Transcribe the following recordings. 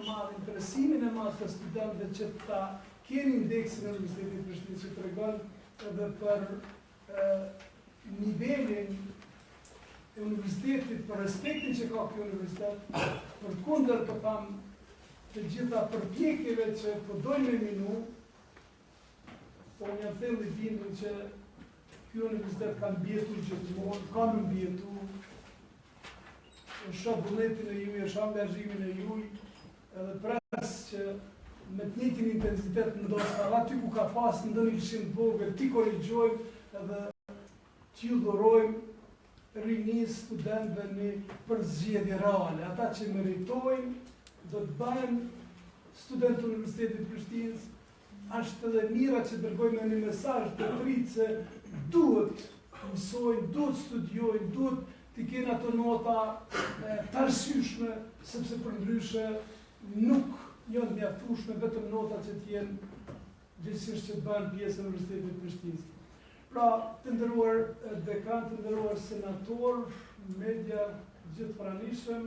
madh, interesimin e madh të studentëve që ta keni indeksin e Universitetit të Prishtinës që tregon edhe për nivelin e universitetit, për respektin që ka kjo universitet, për kundër të tham të gjitha përpjekjeve që dojnë me minu, po një thellë dinin që kjo universitet ka mbjetur gjithmonë, ka më mbjetur, shoh vullnetin e juaj, shoh angazhimin e juaj, edhe pres që me të njëjtin intensitet ndoshta aty ku ka pas ndonjë lëshim të vogël, ti korrigjojmë edhe t'ju dhurojmë rinis studentëve një përzgjedhje reale. Ata që meritojnë, do të bëjmë studentë të Universitetit të Prishtinës, është edhe mira që dërgojmë një mesazh të tritë se duhet mësojnë, duhet studiojnë, duhet të kenë ato nota të arsyeshme, sepse përndryshe nuk janë mjaftueshme vetëm nota që të jenë gjithsesi që të bëhen pjesë e Universitetit të Prishtinës. Pra, të nderuar dekan, të nderuar senator, media, gjithë pranishëm,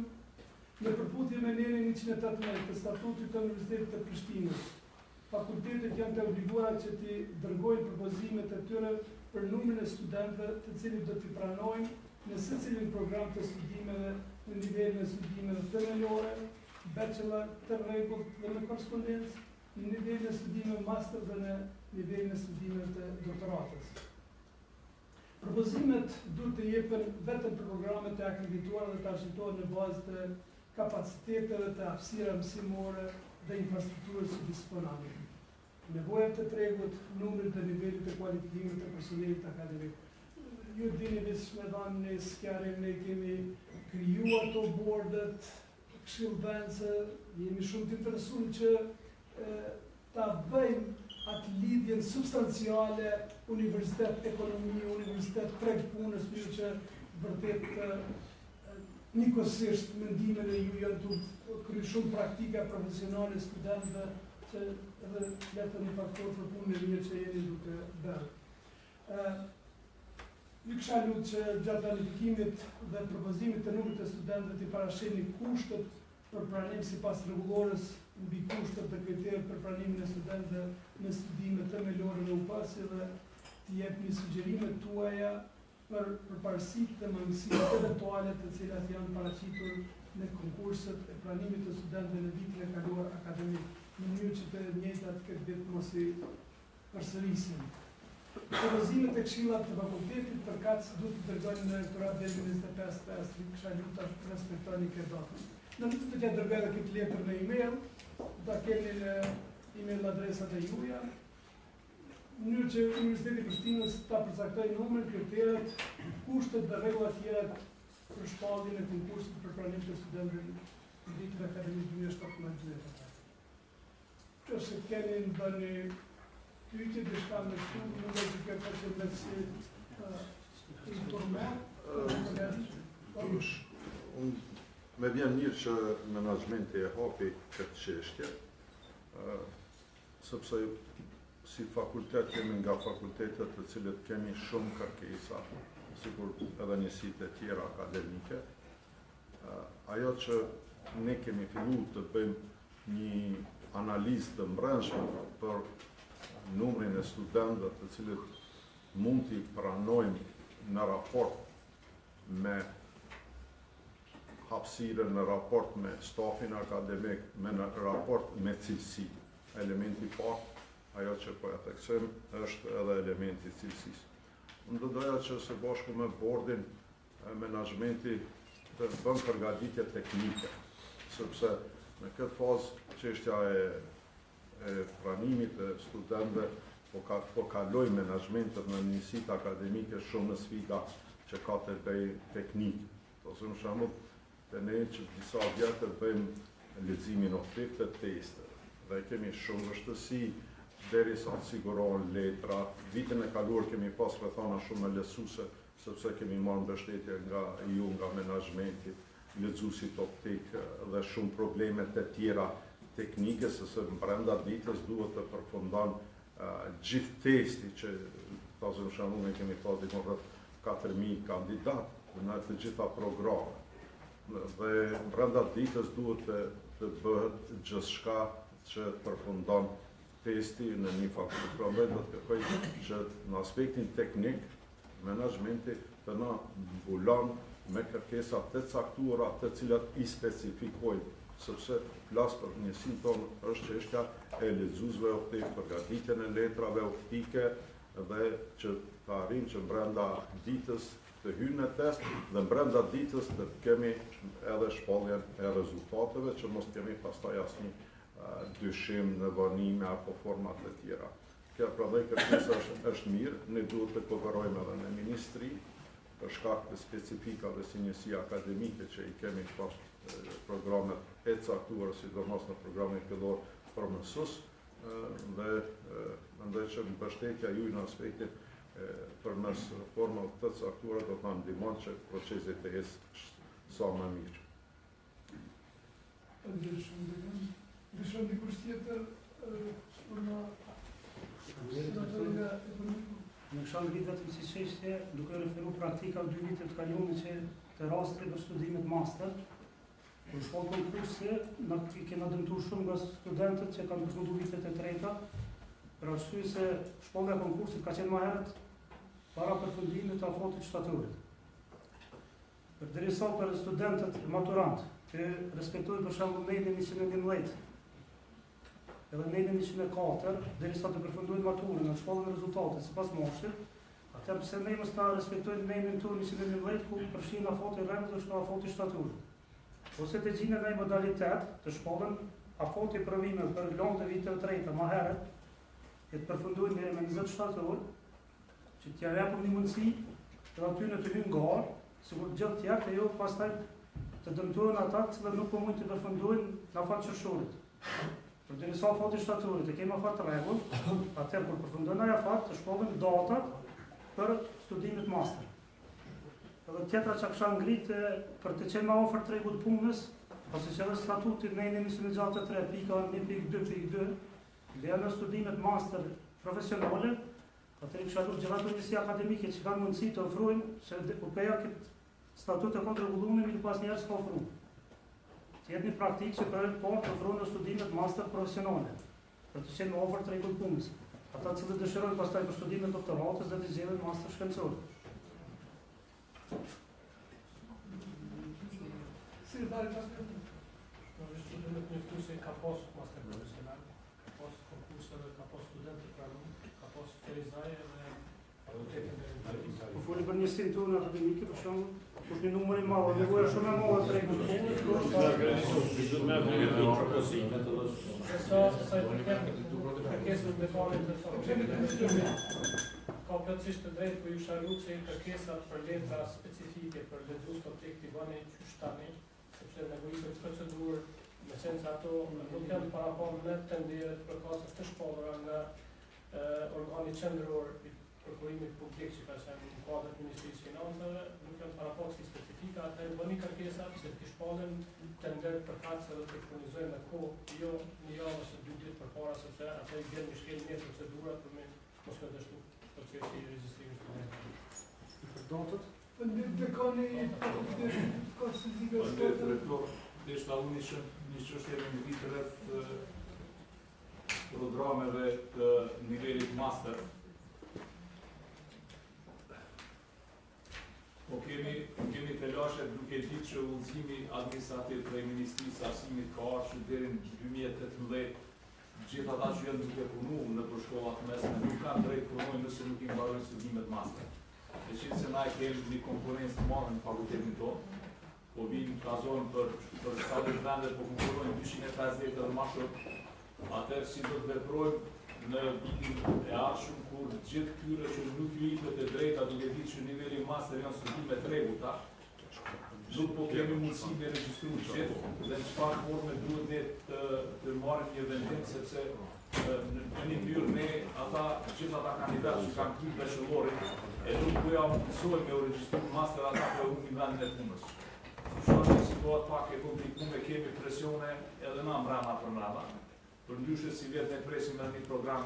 në përputhje me nerin 118 të statutit të Universitetit të Prishtinës, fakultetet janë të obliguara që t'i dërgojnë propozimet e tyre për numrin e studentëve të cilët do t'i pranojnë në secilin program të studimeve në nivelin e studimeve themelore, bachelor, të rregullt dhe me korespondencë, në nivelin e studimeve master dhe në nivelin e studimeve të doktoratës. Propozimet duhet të jepen vetëm për programet e akredituara dhe të arsyetohen në bazë të kapaciteteve të hapësira mësimore dhe infrastrukturës që disponojnë. Nevojat të tregut, numrit dhe nivelit të kualifikimit të personelit akademik. Ju dini vetë me dhanë në skjarim, ne kemi kriju ato bordet, këshillvendëse, jemi shumë të interesuar që ta bëjmë atë lidhjen substanciale universitet-ekonomi, universitet-treg-punës, që vërtet njëkohësisht mendimet e ju janë të kryer shumë praktika profesionale studentëve që edhe letën një faktor për punë e mirë që jeni duke bërë. Ju kisha lutë që gjatë planifikimit dhe propozimit të numrit të studentëve të parashihni kushtet për pranim sipas rregullores mbi kushtet dhe kriteret për pranimin e studentëve në studime themelore në UPAS dhe të jepni sugjerimet tuaja për përparësitë dhe mangësitë eventuale të cilat janë paraqitur në konkurset e pranimit të studentëve në vitin e kaluar akademik, në mënyrë që të njëjtat këtë vit mos i përsërisin. Propozimet e këshillat të fakultetit përkatës duhet të dërgojnë në rektorat deri në 25/5, kisha lutur të respektoni këtë datë. Në mënyrë të t'ia dërgoj edhe këtë letër në email, ta keni në email adresat e juaja. Në mënyrë që Universiteti i Prishtinës ta përcaktojë numrin, kriteret, kushtet dhe rregullat tjera për shpalljen e konkursit për pranim të studentëve në vitin akademik 2017-2018. Nëse keni ndonjë pyetje diçka me shkruar, nuk e di këtë që me si informat. Me vjen mirë që menaxhmenti e hapi këtë çështje, sepse si fakultet jemi nga fakultetet të cilët kemi shumë kërkesa, sikur edhe njësitë e tjera akademike. Ajo që ne kemi filluar të bëjmë një analizë të brendshme për numrin e studentëve të cilët mund t'i pranojmë në raport me hapësirën, në raport me stafin akademik, në raport me cilësi. Elementi parë, ajo që po ja theksojmë, është edhe elementi i cilësisë. Unë do doja që së bashku me bordin menaxhmenti të bën përgatitje teknike, sepse në këtë fazë çështja e pranimit të studentëve po kaloj menaxhmentet në njësitë akademike shumë në sfida që ka të bëjë teknikë. Ose në shembull, të ne që disa vjetër bëjmë leximin optik të testeve dhe kemi shumë vështësi derisa të sigurohen letra. Vitin e kaluar kemi pas rrethana shumë lehtësuese sepse kemi marrë mbështetje nga menaxhmenti, lexuesit optik dhe shumë probleme të tjera teknike, sepse brenda ditës duhet të përfundon gjithë testi që pasën shembull ne kemi pas diku rreth 4000 kandidatë në të gjitha programet. Dhe brenda ditës duhet të të bëhet gjithçka që përfundon testi në një fakturë. Prandaj do të kërkoj që në aspektin teknik, menaxhmenti të na mbulon me kërkesa të caktuara të cilat i specifikojnë, sepse flas për njësinë tonë është çështja e lexuesve optik, përgatitjen e letrave optike dhe që të arrijmë që brenda ditës të hynë në test dhe brenda ditës të kemi edhe shpalljen e rezultateve që mos kemi pastaj asnjë dyshim në vonime apo format të tjera. Kjo prandaj kërkesa është mirë, ne duhet të kooperojmë edhe me ministri për shkak të specifikave si njësia akademike që i kemi pas programet e caktuara, sidomos në programin fillor për mësues, dhe mendoj që mbështetja juaj në aspektin përmes formave të caktuara do të na ndihmon që procesi të ecë sa më mirë. Dishon dikush tjetër për në senatoria ekonomiku? Në kësha ngrit vetëm si çështje, duke referu praktika 2 vite të kaluara që të rasti për studimet master, kur shkon konkursi, i kena dëmtuar shumë nga studentët që kanë përfunduar vitet e treta, për arsye se shkolla e konkursit ka qenë më herët para përfundimit të afotit shtatorit. Përderisa për studentët maturantë që respektojnë për shembull nejnë 111 edhe nejnë 104, derisa të përfundojnë maturën në shkollën e rezultatit sipas moshit, atëherë pse ne mos ta respektojnë nejnë tonë 111 ku përfshin afoti rregull është afoti shtatorit. Ose të gjinë në modalitet të shkollën afoti provime për lonë të vitit të treta më herët, e të përfundojnë me 20 shtator, që t'ja japëm një mundësi edhe aty në të hynë garë, sikur gjithë tjerë të jo pastaj të dëmtojnë ata që nuk po mund të përfundojnë në afat qershorit. Për derisa afati shtatorit e kemi afat rregull, atëherë kur përfundon ai afat të shkollën datat për studimet master. Edhe tjetra që kisha ngritë për të qenë më afër tregut punës, pasi që edhe statuti në 163.1.2.2 dhe në studimet master profesionale, atëherë kisha thënë gjithë ato njësi akademike që kanë mundësi të ofrojnë se UPEA këtë statut e kontra rregulluar mirë pas njerëz ka ofruar. Të jetë një praktikë që për të ofruar në studimet master profesionale, për të qenë më afër tregut punës. Ata që dëshirojnë pastaj për studimet doktoratës dhe të zgjedhin master shkencor. Si dalë pastaj? Studentet njëftuese ka pas master profesional, ka pas konkurse dhe ka pas studentë të pranuar, ka pas ferizaje dhe Po foli për njësinë tonë akademike, për shembull, kush një numër i madh, nevoja shumë e madhe tregut punës, sa i përket kërkesës me planin të fundimit, ka plotësisht të drejtë për ju sharu që kërkesat për letra specifike për lexues optik t'i bëni qysh tani, sepse nevojitet procedurë, me qenë se ato nuk janë paraqur me tenderet për përkatëse të shkollura nga organi qendror i prokurimit publik që ka qenë në kuadër të Ministrisë së Financave, nuk janë paraqur si specifika, atëherë bëni kërkesa që të shpallen tender përkatëse dhe të furnizojnë me kohë, jo një javë ose 2 ditë përpara, sepse atë i bën mishkel një procedura për me mos me dështu procesi i regjistrimit studentëve. për datët. Dekani i fakultetit ka fizikë Drejtor, deshta unë një çështje me mbi rreth programeve të nivelit master. Po kemi telashe duke ditë që udhëzimi administrativ prej Ministrisë së Arsimit ka ardhur deri në 2018. Gjithë ata që janë duke punuar në shkollat mesme nuk kanë drejt punojnë nëse nuk i mbarojnë studimet master. E që se na kemi një konkurencë të madhe në fakultetin tonë, po vinë ka zonë për stadet vende, po konkurojnë 250 edhe më shumë. Atëherë si do të veprojmë në vitin e ardhshëm kur gjithë këtyre që nuk ju jepet e drejta duke ditë që niveli master janë studime të rregullta, nuk po kemi mundësi me regjistruar gjithë dhe në çfarë forme duhet ne të marrim një vendim sepse në një mënyrë ne gjithë ata kandidatë që kanë kryer bachellorin e nuk do ja mësojmë me u regjistruar master ata për humbi vendin e punës. Shoqë situatë pak e komplikuar, kemi presione edhe na mbrapa për mbrapa. Për ndryshe si vetë ne presim edhe një program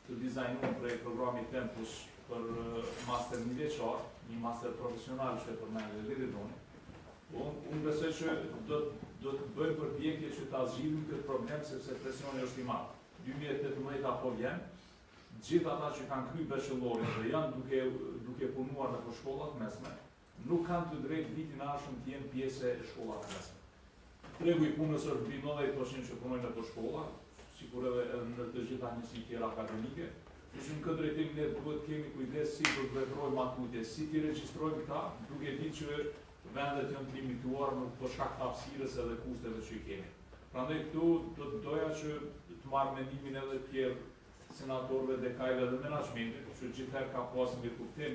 të dizajnuar prej programit Tempus për master një vjeçar, një master profesional që e përmendë Lidhi Doni. Unë besoj që do do të bëjmë përpjekje që ta zgjidhim këtë problem sepse presioni është i madh. 2018 apo vjen, gjithë ata që kanë kryer bachellorin dhe janë duke punuar në shkollat mesme, nuk kanë të drejtë vitin e ardhshëm të jenë pjesë e shkollave mesme. Tregu i punës është mbi 90% që punojnë në shkolla, sikur edhe në të gjitha njësitë tjera akademike. Që në këtë drejtim ne duhet kemi kujdes si do të veprojmë atutje, si t'i regjistrojmë këta, duke ditë që vendet janë të limituar për shkak të hapësirës edhe kusteve që i kemi. Prandaj këtu do të doja që të marr mendimin edhe të tjerë senatorëve, dekajve dhe menaxhmentit, që gjithherë ka pasur një kuptim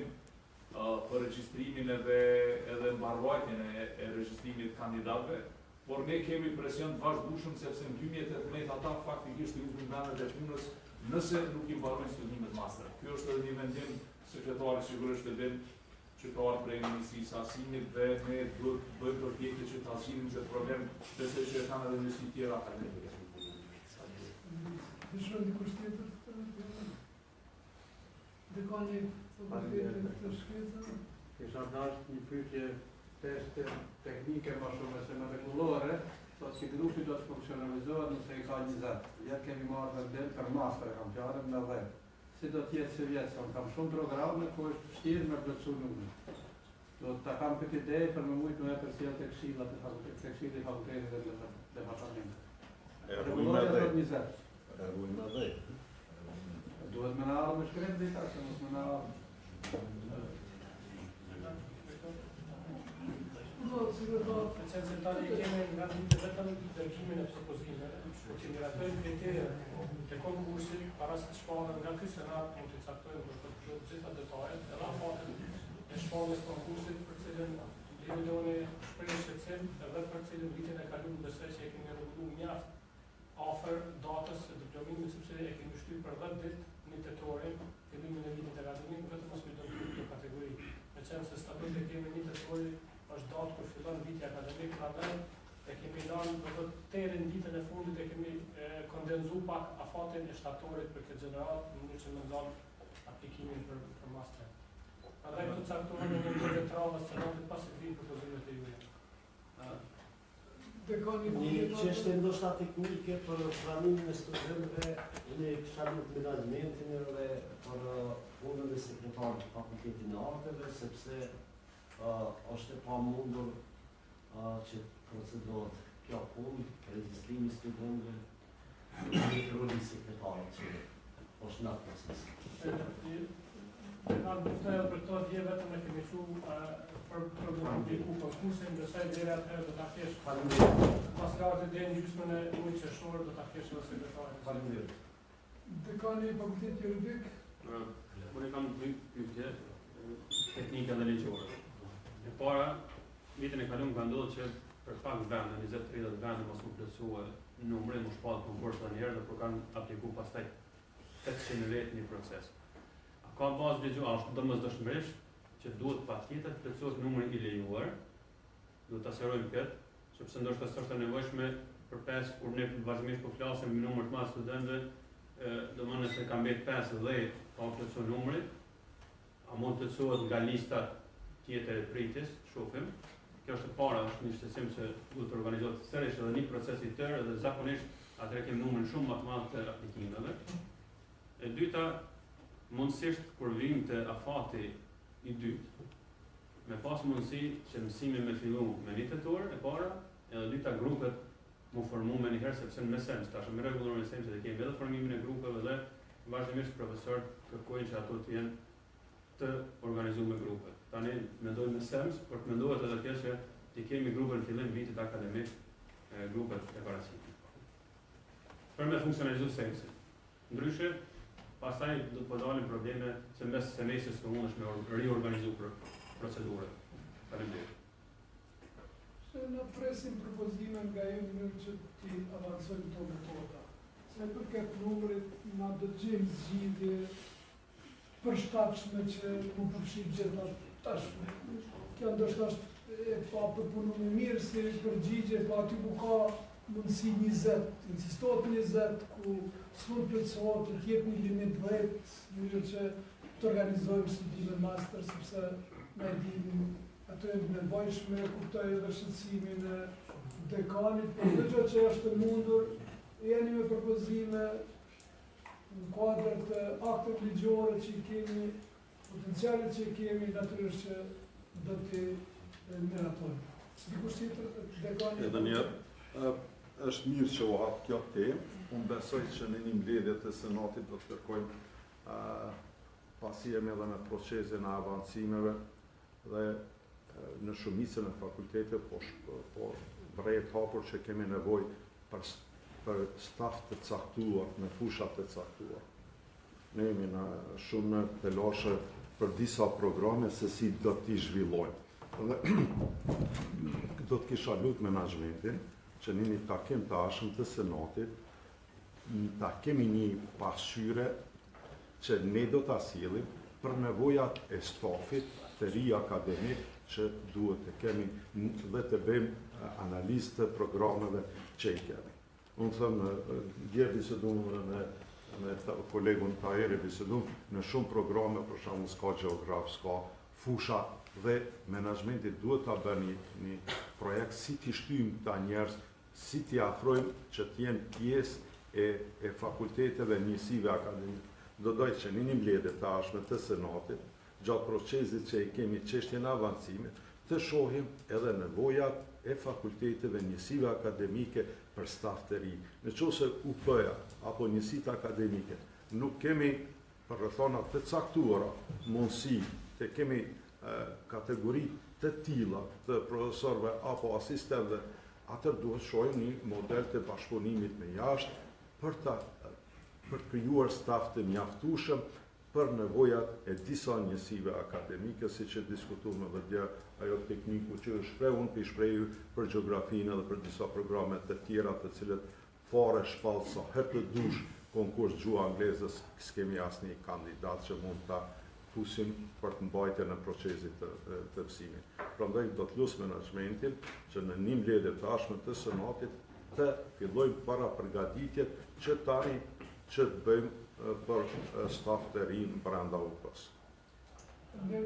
për regjistrimin edhe mbarvajtjen e regjistrimit të kandidatëve, por ne kemi presion të vazhdueshëm sepse në 2018 ata faktikisht i humbin vendet e punës nëse nuk i mbarojnë studimet master. Kjo është edhe një vendim sekretari sigurisht e din që ka ardhur prej Ministrisë Arsimit dhe ne duhet të bëjmë përpjekje që ta zgjidhim këtë problem, besoj që kanë edhe njësi tjera akademike. Dëshon dikush tjetër? Dekani të shkretës? Kisha dashur një pyetje teste teknike më shumë se më rregullore, thotë që grupi do të funksionalizohet nëse i ka 20. Jetë kemi marrë vendim për master e kam qarën në 10. Si do t'jetë se vjetë, kam shumë programe, po është vështirë me plotësu numrin. Do të kam këtë ide për më mujtë me përcjell të këshillat e fakultetit dhe departamentit. Rregulloria thotë 20. Rregulloria dhe. Duhet më na ardhë me shkrim dita, se mos më na ardhë. Prezentë tani kemi nga ditë vetëm dërgimin e propozimeve, që miratojnë kriteret të konkursit para se të shpallën nga ky senat mund të caktojnë për të gjitha detajet edhe afatin e shpalljes konkursit për cilën doni shpreh shqetësim edhe për cilën vitin e kaluar besoj se e kemi rregulluar mjaft afër datës së diplomimit sepse e kemi shtyr për 10 ditë në tetorin fillimin e vitit akademik vetëm mos me këtë kategori. Meqense statuti e kemi në tetorin është datë kur fillon viti akademik, prandaj e kemi lënë do të terën ditën e fundit e kemi kondenzuar pak afatin e shtatorit për këtë gjenerat, në mënyrë që më ndonë aplikimin për master. Prandaj këtu caktohen në një detrave senatit pasi vinë propozimet e juaja. Një çështje ndoshta teknike për pranimin e studentëve në këshillit menaxhmentin edhe për punën e sekretarit të fakultetit të arteve, sepse është e pamundur që procedohet kjo punë, regjistrimi i studentëve, në roli sekretarit që është në atë proces. Nga bëftojë për to dje vetëm e kemi shu për publiku konkursin, ndërsa deri atëherë do ta kesh. Faleminderit. Pas gartë deri në gjysmën e muajit qershor do ta kesh edhe sekretarin. Faleminderit. Dekani i fakultetit juridik? Unë kam dy pyetje teknike dhe ligjore. E para, vitin e kaluar ka ndodhur që për pak vende, 20-30 vende mos u plotësua numri, mos shpall konkurs tani herë dhe por kanë aplikuar pastaj 800 vetë në proces. Ka bazë ligjore, është domosdoshmërisht që duhet patjetër të plotësohet numri i lejuar. Duhet ta sqarojmë këtë, sepse ndoshta është e nevojshme përpes kur ne vazhdimisht po flasim me numër të madh studentëve, domethënë se ka mbet 5-10 pa plotësuar numri, a mund të plotësohet nga lista tjetër e pritjes, shohim. Kjo është e para, është një shqetësim se duhet të organizohet sërish edhe një proces i tërë dhe zakonisht atëherë kemi numrin shumë më të madh të aplikimeve. E dyta, mundësisht kur vim të afati i dytë, me pas mundësi që mësimi me fillu me një tetor e para, edhe dyta grupet mu formu me njëherë sepse në mesems, tash me rregullor mesems dhe kemi edhe formimin e grupeve dhe vazhdimisht profesor kërkojnë që ato të jenë të organizuar me grupe. Tani mendojmë mesems, por të mendohet edhe kjo që të kemi grupe në fillim vitit akademik, grupet e paraqitur. Për me funksionalizu sensin. Ndryshe, pastaj do të dalin probleme se mes semestrit të mundesh me riorganizu procedurën. Faleminderit. Se në presim propozime nga ju në mënyrë që ti avancojmë të metoda. Se përket numrit, na do të gjejmë zgjidhje përshtatshme që mu përfshit gjitha tashme. Kjo ndoshta është e pa përpunuar mirë si përgjigje, po aty ku ka mundësi 20, insistohet 20, ku s'mund plotësohet të jetë një limit 10, në mënyrë që të organizojmë studime master, sepse ne dimë ato e nevojshme, kuptoj edhe shqetësimin e dekanit për të gjë që është mundur, jeni me propozime në kuadrë të akteve ligjore që i kemi, potencialet që i kemi, natyrisht që do të miratojmë. Dikush tjetër, dekani? Edhe njerë, është mirë që u hapë kjo temë. Unë besoj që në një mbledhje të senatit do të kërkojmë pasi jemi edhe në procesin e avancimeve dhe në shumicën e fakultetet, po vrejt hapur që kemi nevojë për staf të caktuar, në fushat të caktuar. Ne jemi në shumë telashe për disa programe se si do t'i zhvillojmë. Dhe do të kisha lutë menaxhmentin që në një takim të ashëm të senatit, ta kemi një pasqyre që ne do të asillim për nevojat e stafit të ri akademik që duhet të kemi dhe të bëjmë analizë të programeve që i kemi. Unë thëmë, djerë bisedum me kolegun Taheri bisedum, në shumë programe, për shembull s'ka geograf, s'ka fusha, dhe menaxhmenti duhet ta bëjë një projekt si t'i shtyjmë ta njerëz, si t'i afrojmë që t'jenë pjesë e fakulteteve njësive akademike. Do dojë që një mbledhje të ashme të senatit, gjatë procesit që i kemi çështjen e avancimit, të shohim edhe nevojat e fakulteteve njësive akademike për staf të ri. Nëse UP-ja apo njësitë akademike nuk kemi për rrethona të caktuara mundësi të kemi kategori të tilla të profesorëve apo asistentëve, atër duhet shohim një model të bashkëpunimit me jashtë për krijuar staf të mjaftueshëm për nevojat e disa njësive akademike, siç e diskutuam edhe dje, ajo tekniku që është shprehur, unë i shprehu për gjeografinë edhe për disa programe të tjera të cilët fare shpallë sa herë të dush konkurs gjuha angleze, s'kemi asnjë kandidat që mund ta fusim për të mbajtjen në procesit të mësimit. Prandaj do të lutem menaxhmentin që në një mbledhje të ashme të senatit të fillojmë para përgatitjet që tani që të bëjmë për staf të rinj brenda UP-s. Një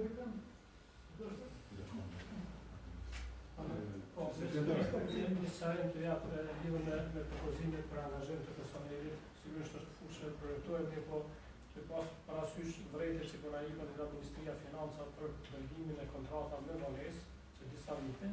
sajnë të japë lidhur me propozimet për angazhim të personelit, sigurisht është fushë projektojmë, po që pas parasysh vrejtje që përna ikën nga Ministria Financa për dërgimin e kontrata me vonesë, që disa vite.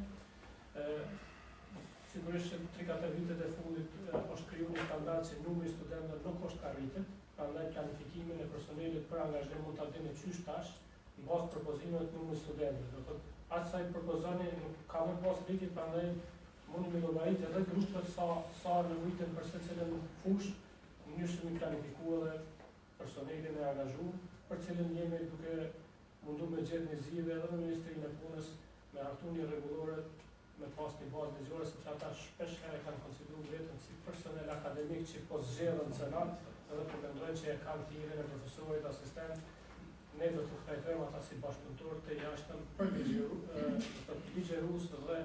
Sigurisht që 3-4 vitet e fundit është kriju një standard që numri studentëve nuk është arritur, prandaj planifikimin e personelit për angazhim mund ta bëni qysh tash, në bazë propozimeve të numrit studentëve. Do thotë, aq sa i propozoni nuk ka më pas lidhje, prandaj mundi me llogaritë edhe grupet sa nevojiten për secilën fushë, në mënyrë që mi planifikuar edhe personelin e angazhuar, për cilën jemi duke mundu me gjetë një zgjidhje edhe me Ministrinë e Punës, me hartuni rregullore, me pas një bazë ligjore, sepse ata shpesh herë kanë konsideruar vetëm si personel akademik që po zgjedhën senat, edhe po mendojnë që e kanë thirrjen e profesorit asistent, ne do të trajtojmë ata si bashkëpunëtor të jashtëm për ligjërues dhe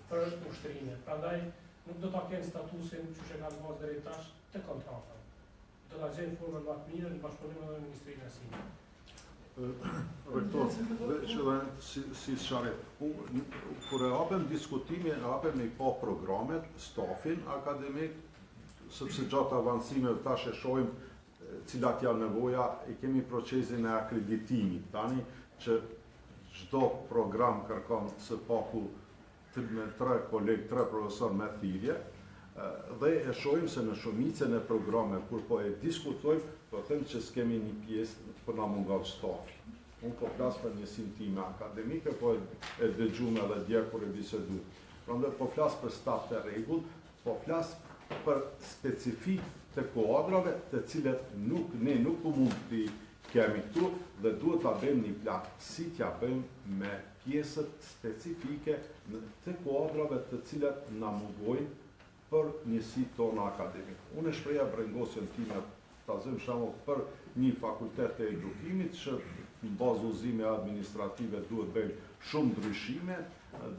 për ushtrinë. Prandaj nuk do ta kenë statusin që kanë pas deri tash të kontratave. Do ta gjejnë formën më të mirë në bashkëpunim me Ministrinë e Arsimit. Rektor, që dhe si sharet, kur e hapem diskutimi, e hapem me i pa programet, stafin akademik, sepse gjatë avancimeve tash e shohim cilat janë nevoja, i kemi procesin e akreditimit, tani që çdo program kërkon së paku me 3 kolegë, 3 profesor me thirrje, dhe e shohim se në shumicën e programe, kur po e diskutojmë, po them që s'kemi një pjesë për na mungon stafi. Unë po flas për njësinë time akademike, po e dëgjuam edhe dje kur e bisedu. Prandaj po flas për staf të rregull, po flas për specifik të kuadrave të cilet ne nuk mund t'i kemi këtu dhe duhet ta bëjmë një plan si t'ja bëjmë me pjesët specifike të kuadrave të cilet na mungojnë për njësitë tona akademike. Unë e shpreha brengosjen time ta zëm shembull për një fakultet të edukimit që në bazë udhëzime administrative duhet bëjmë shumë ndryshime,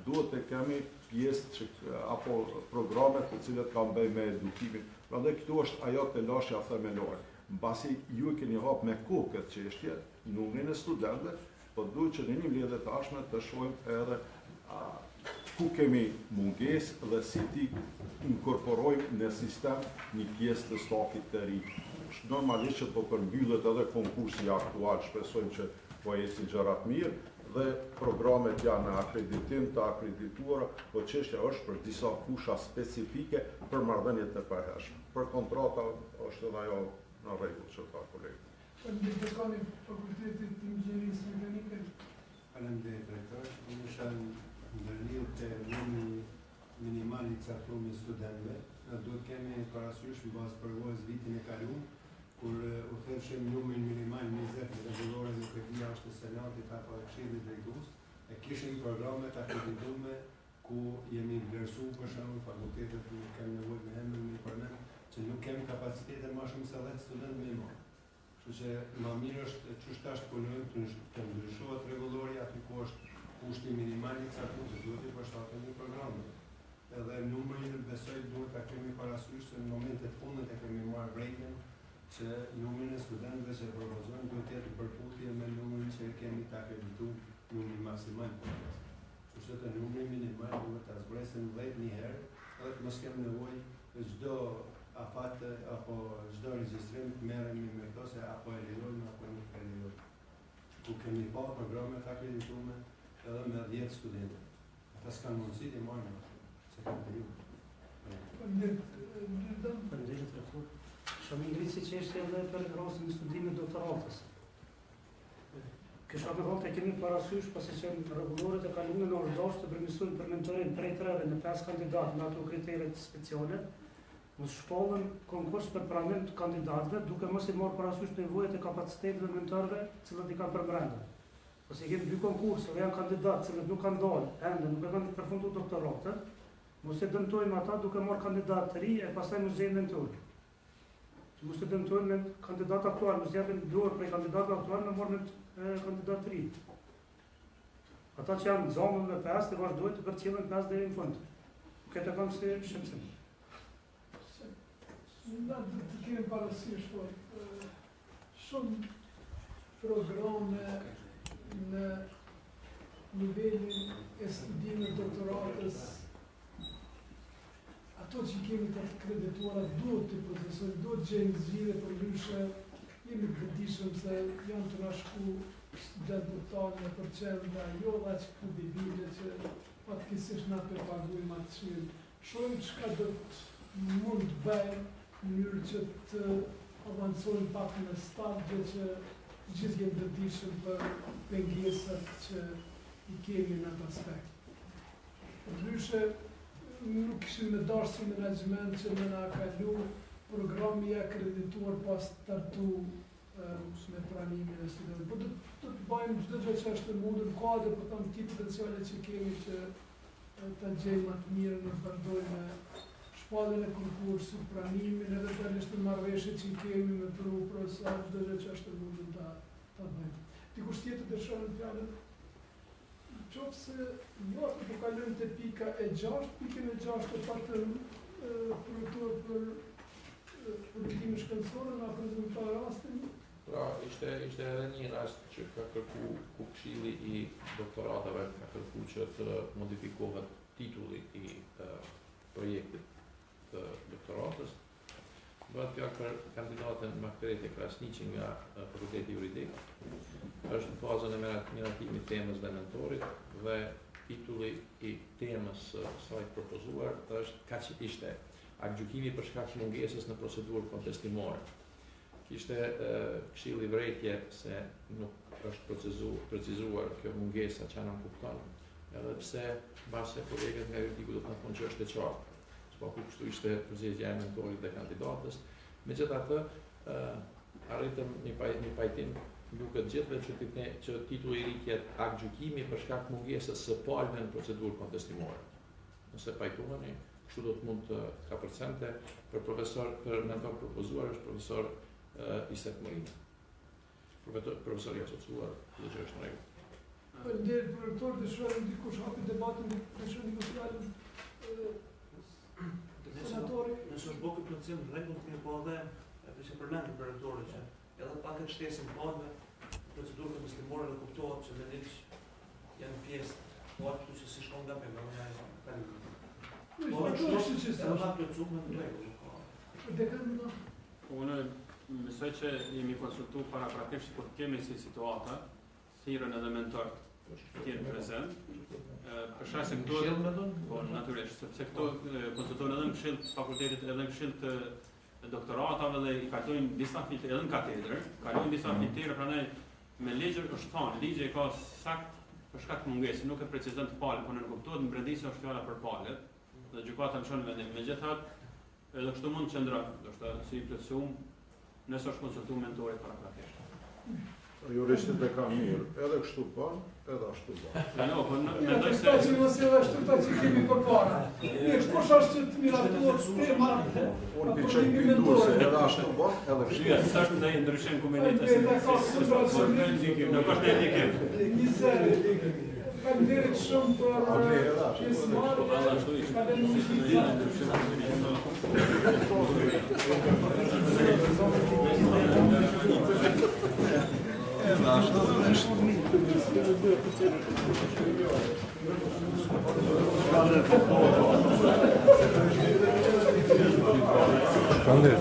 duhet të kemi pjesë apo programe të cilat kanë bëjmë me edukimin. Prandaj këtu është ajo telashja themelore. Mbasi ju e keni hap me kohë këtë çështje, numrin e studentëve, po duhet që në një mbledhje të ardhshme të shohim edhe ku kemi mungesë dhe si ti inkorporojmë në sistem një pjesë të stafit të ri. Normalisht që po përmbyllet edhe konkursi aktual, shpresojmë që po ecin gjërat mirë dhe programet janë në akreditim të akredituara, po çështja është për disa fusha specifike për marrëdhëniet e përhershme. Për kontrata është edhe ajo në rregull që tha kolegu. Dekani Fakultetit të Inxhinierisë Mekanike. Faleminderit drejtor. Unë isha ndërlidhur te numri minimal i caktuar me studentëve. Ne duhet kemi parasysh në bazë përvojës vitin e kaluar, kur u theshëm numrin minimal 20 rregullore nuk e dia është e Senatit apo e Këshillit Drejtues, e kishim programe të akredituara ku jemi vlerësuar për shembull fakultetet ku kemi nevojë me emrin në përmend që nuk kemi kapacitete më shumë se 10 studentë me më. Kështu që më mirë është çu tash punojmë të ndryshohet rregullori aty ku është kushti minimal i caktuar që duhet të përshtatet në programe. Edhe numrin besoj duhet ta kemi parasysh se në momentet fundit e kemi marrë breakën që numrin e studentëve që propozojnë duhet të jetë përputhje me numrin që kemi të akredituar numrin maksimal. Kështu që numri minimal duhet ta zbresim 10 një herë, edhe të mos kemi nevojë për çdo afat apo çdo regjistrim të merremi me këto se apo e lirojmë apo nuk e lirojmë. Ku kemi pa programe të akredituara edhe me 10 studentë. Ata s'kanë mundësi të marrin se kanë të ju. Faleminderit rektor. Shumë ngritë si çështje edhe për rastin e studimit doktoratës. Kësha me thonë të kemi parasysh pasi që në rregulloret e kaluara në orë dashur të përmirësojnë për mentorin prej 3 në 5 kandidatë me ato kriteret speciale, mos shpallën konkurs për pranim të kandidatëve duke mos i marrë parasysh nevojat e kapacitetit të mentorëve të cilët i kanë përbrenda. Pasi kemi 2 konkurse dhe janë kandidatë që nuk kanë dalë, ende nuk e kanë përfunduar doktoratën, mos e dëmtojmë ata duke marrë kandidatë të ri e pastaj mos gjejnë mentor. Mos e dëmtojmë me kandidatë aktual, mos japin dorë prej kandidatëve aktual në marrë kandidatë të ri. Ata që janë zonën me 5 të vazhdojnë të përcjellen 5 deri në fund. Këtë e kam si shqetësim. Na duhet të kemi parasysh shumë programe në nivelin e studimit doktoratës. Ato që kemi të akredituara duhet të procesojnë, duhet të gjejnë zgjidhje përndryshe. Jemi të vetëdijshëm se janë të na shku studentët tanë në përqendra, jo aq këtu debile që fatkeqësisht na përpaguajmë atë çmim. Shohim çka do të mund të bëjmë në mënyrë që të avancojmë pak në stadie që gjithë jemi të vetëdijshëm për pengesat që i kemi në atë aspekt. Përndryshe nuk kishim me dashur menaxhiment që më na kalu programi i akredituar pas startu me pranimin e studentëve. Po do të bëjmë çdo gjë që është e mundur në kuadër për të ti potencialet që kemi që ta gjejmë më të mirën në përdorje me shpalljen e konkursit, pranimin edhe tërësisht marrëveshjet që kemi me profesor, çdo gjë që është e mundur ta bëjmë. Dikush tjetër dëshiron fjalën? Qofse jo të po kalojmë te pika e 6, pikën e 6 e patë projektuar për politikimin shkencor në prezantuar rastin. Pra, ishte edhe një rast që ka kërku ku Këshilli i doktoratave ka kërku që të modifikohet titulli i projektit të doktoratës. Bëhet kjo për kandidatën Margarete Krasniqi nga Fakulteti Juridik. Është në fazën e miratimit temës dhe mentorit dhe titulli i temës saj propozuar është kaq ishte aktgjykimi për shkak të mungesës në procedurë kontestimore. Kishte Këshilli vërejtje se nuk është precizuar kjo mungesa që në kupton, edhe pse base kolegët nga juridiku do të na thonë që është e qartë. Po kështu ishte përzgjedhja e mentorit dhe kandidatës. Megjithatë, arritëm një pajtim duket gjithëve që titulli i ri quhet aktgjykimi për shkak të mungesës së palme në procedurë kontestimore. Nëse pajtoheni, kështu do të mund të ka përcente për mentor propozuar është profesor Isek Morina. Profesor i asociuar, dhe që është në rregull. Faleminderit rektor, dëshirojmë dikush hapi debatin, dëshirojmë dikush fjalën. Senatori, nëse është bërë plotësim në rregull të mirë, po edhe që përmendën për rektorin që edhe pak e shtesin palme, procedurë kontestimore dhe kuptohet që me diç janë pjesë Po atë që si shkon nga përmë, nga e kalim. Po ato është që Edhe ta plotësu me në rregull. Dekani do. Unë mësoj që jemi konsultu para praktikisht kur kemi si situata, thirrën edhe mentor të jenë prezent. Për shkak se këtu po natyrisht, sepse këtu konsultojnë edhe në këshill të fakultetit, edhe në këshill të doktoratave dhe i kalojnë disa filtre edhe në katedrë, kalojnë disa filtre, prandaj me ligjër është thonë, ligji ka sakt për shkak të mungesë, nuk e precizon të palë, por në kuptohet në brendisje është fjala për palët, dhe gjykata më shon në vendim. Megjithatë, edhe kështu mund të qëndron, do të thotë si i plotësuam, nëse është konsultuar mentori para praktikisht. Juristit e kanë mirë, edhe kështu bën, edhe ashtu bën. Jo, po Ja, mendoj të se këta që nëse edhe ashtu ta që kemi për para. Kush është që të miratuar tema? Unë pi qëtë pindur se edhe ashtu bën, edhe kështu. ja, sa është ndaj ndryshim komunitës. Nuk është një ndikim. Njëse, faleminderit shumë për pjesëmarrjen. Kanë